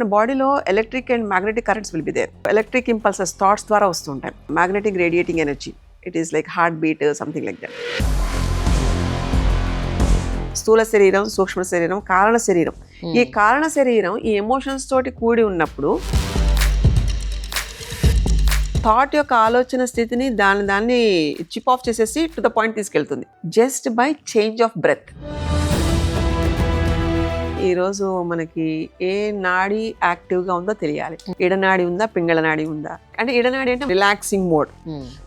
మన బాడీలో electric and magnetic currents will be there. Electric impulses thoughts ద్వారా వస్తుంటాయి. Magnetic radiating energy, it is like heartbeat, something like that. స్థూల శరీరం, సూక్ష్మ శరీరం, కారణ శరీరం. ఈ కారణ శరీరం ఈ ఎమోషన్స్ తోటి కూడి ఉన్నప్పుడు థాట్ యొక్క ఆలోచన స్థితిని దాన్ని చిప్ ఆఫ్ చేసేసి టు ద పాయింట్ తీసుకెళ్తుంది just by change of breath. ఈరోజు మనకి ఏ నాడి యాక్టివ్గా ఉందో తెలియాలి. ఇడనాడి ఉందా, పింగళ నాడి ఉందా? అంటే ఇడనాడి అంటే relaxing mode,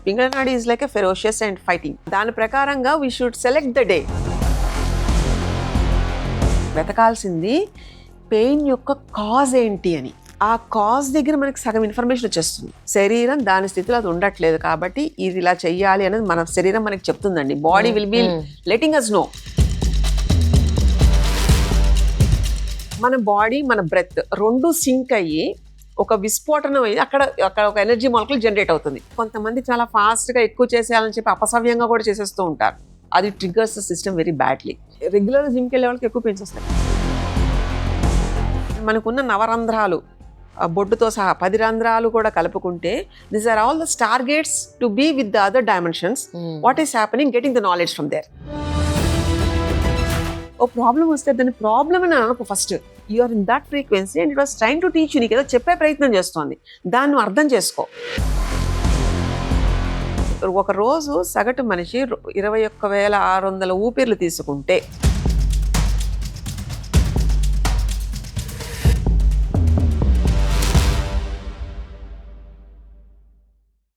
Pingala nadi is like a ferocious and fighting. దాని ప్రకారంగా we should select the day. వెతకాల్సింది పెయిన్ యొక్క కాజ్ ఏంటి అని. ఆ కాజ్ దగ్గర మనకి సగం ఇన్ఫర్మేషన్ వచ్చేస్తుంది. శరీరం దాని స్థితిలో అది ఉండట్లేదు కాబట్టి ఇది ఇలా చెయ్యాలి అనేది మన శరీరం మనకి చెప్తుందండి. Body will be letting us know. మన బాడీ, మన బ్రెత్ రెండు సింక్ అయ్యి ఒక విస్ఫోటనం అయ్యి అక్కడ ఒక ఎనర్జీ మాలిక్యూల్ జనరేట్ అవుతుంది. కొంతమంది చాలా ఫాస్ట్గా ఎక్కువ చేసేయాలని చెప్పి అపసవ్యంగా కూడా చేసేస్తూ ఉంటారు. అది triggers the system very badly. Regular జిమ్కి వెళ్ళే వాళ్ళకి ఎక్కువ పెయిన్స్ వస్తాయి. మనకున్న నవరంధ్రాలు బొడ్డుతో సహా 10 రంధ్రాలు కూడా కలుపుకుంటే these are all the star gates to be with the other dimensions. What is happening, getting the knowledge from there. ఓ ప్రాబ్లం వస్తే దాని ప్రాబ్లమ్ అని అనుకో first. You are in that frequency and it was trying to teach you. నీకు ఏదో చెప్పే ప్రయత్నం చేస్తోంది, దాన్ని అర్థం చేసుకో. ఒక రోజు సగటు మనిషి 21,600 ఊపిర్లు తీసుకుంటే